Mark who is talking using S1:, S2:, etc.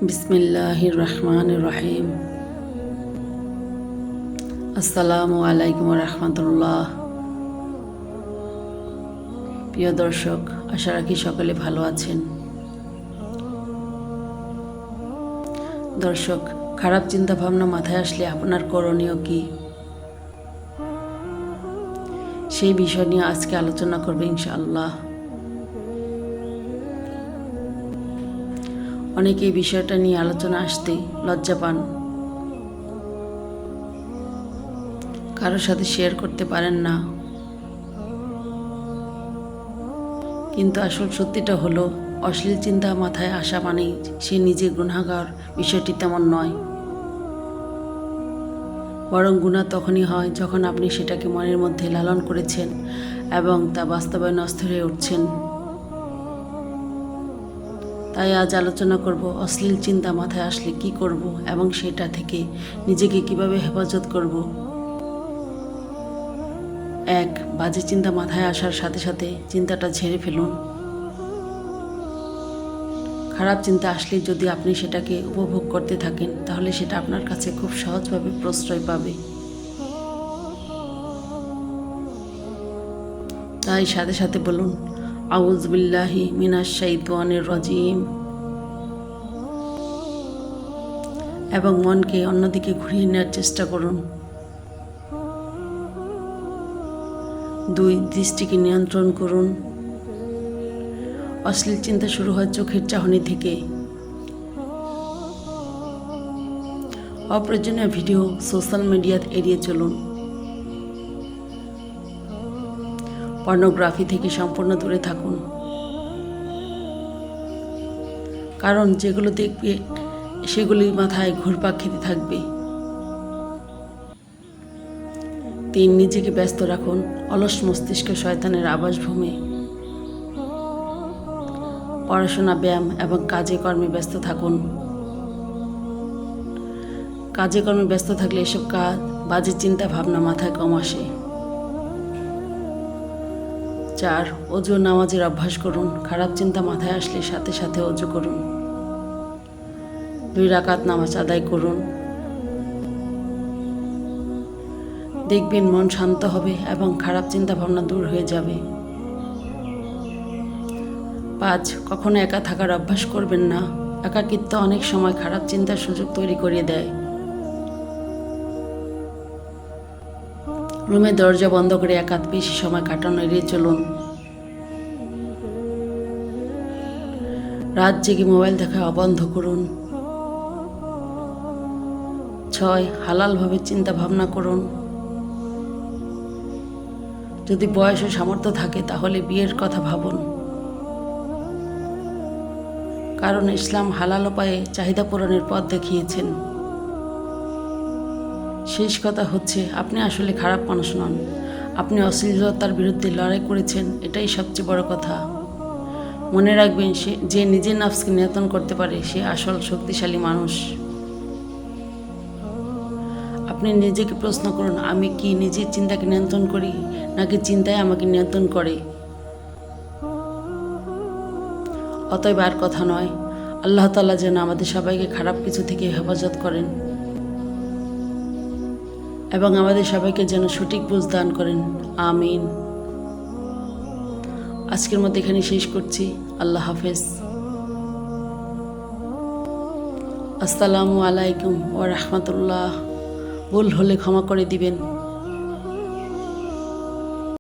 S1: বিসমিল্লাহির রহমানির রহিম। আসসালামু আলাইকুম রহমতুল্লাহ। প্রিয় দর্শক, আশা রাখি সকলে ভালো আছেন। দর্শক, খারাপ চিন্তা ভাবনা মাথায় আসলে আপনার করণীয় কি, সেই বিষয় নিয়ে আজকে আলোচনা করবে ইনশাআল্লাহ। অনেকে এই বিষয়টা নিয়ে আলোচনা আসতে লজ্জা পান, কারোর সাথে শেয়ার করতে পারেন না। কিন্তু আসল সত্যিটা হলো, অশ্লীল চিন্তা মাথায় আসা মানেই সে নিজে গুনাহগার। বিষয়টি তেমন নয়, বরং গুনাহ তখনই হয় যখন আপনি সেটাকে মনের মধ্যে লালন করেছেন এবং তা বাস্তবায়নে অস্থির হয়ে উঠছেন। তাই আজ আলোচনা করব অশ্লীল চিন্তা মাথায় আসলে কি করব এবং সেটা থেকে নিজেকে কিভাবে হেফাজত করব। 1. বাজে চিন্তা মাথায় আসার সাথে সাথে চিন্তাটা ঝেড়ে ফেলুন। খারাপ চিন্তা আসলে যদি আপনি সেটাকে উপভোগ করতে থাকেন, তাহলে সেটা আপনার কাছে খুব সহজভাবে প্রশ্রয় পাবে। তাই সাথে সাথে বলুন, আউযু বিল্লাহি মিনাশ শাইতানির রাজিম, এবং মনকে অন্যদিকে ঘুরিয়ে নেওয়ার চেষ্টা করুন। 2. দৃষ্টিকে নিয়ন্ত্রণ করুন। অশ্লীল চিন্তা শুরু হয় চোখের চাহনি থেকে। অপ্রয়োজনীয় ভিডিও, সোশ্যাল মিডিয়া এড়িয়ে চলুন। পর্নোগ্রাফি থেকে সম্পূর্ণ দূরে থাকুন, কারণ যেগুলো দেখবে সেগুলি মাথায় ঘুরপাক খেতে থাকবে। 3. নিজেকে ব্যস্ত রাখুন। অলস মস্তিষ্ক শয়তানের আবাসভূমি। পড়াশোনা, ব্যায়াম এবং কাজে কর্মে ব্যস্ত থাকুন। কাজে কর্মে ব্যস্ত থাকলে এসব বাজে চিন্তা ভাবনা মাথায় কম আসে। 4. অজু ও নামাজের অভ্যাস করুন। খারাপ চিন্তা মাথায় আসলে সাথে সাথে অজু করুন। 2 রাকাত নামাজ আদায় করুন। দেখবেন মন শান্ত হবে এবং খারাপ চিন্তা ভাবনা দূর হয়ে যাবে। 5. কখনো একা থাকার অভ্যাস করবেন না। একাকিত্ব অনেক সময় খারাপ চিন্তার সুযোগ তৈরি করে দেয়। রুমে দরজা বন্ধ করে বেশি সময় কাটানো এড়িয়ে চলুন। রাত জেগে মোবাইল দেখা বন্ধ করুন। 6. হালালভাবে চিন্তা ভাবনা করুন। যদি বয়স ও সামর্থ্য থাকে তাহলে বিয়ের কথা ভাবুন, কারণ ইসলাম হালাল উপায়ে চাহিদা পূরণের পথ দেখিয়েছেন। শেষ কথা হচ্ছে, আপনি আসলে খারাপ মানুষ নন। আপনি অশ্লীলতার বিরুদ্ধে লড়াই করেছেন, এটাই সবচেয়ে বড় কথা। মনে রাখবেন, যে নিজের নফসকে নিয়ন্ত্রণ করতে পারে সে আসল শক্তিশালী মানুষ। আপনি নিজেকে প্রশ্ন করুন, আমি কি নিজের চিন্তাকে নিয়ন্ত্রণ করি নাকি চিন্তাই আমাকে নিয়ন্ত্রণ করে? অতএব আর কথা নয়, আল্লাহ তাআলা যেন আমাদের সবাইকে খারাপ কিছু থেকে হেফাজত করেন এবং আমাদের সবাইকে যেন সঠিক বুঝ দান করেন। আমিন। আজকের মতো এখানে শেষ করছি। আল্লাহ হাফেজ। আসসালামু আলাইকুম ওয়া রাহমাতুল্লাহ। ভুল হলে ক্ষমা করে দিবেন।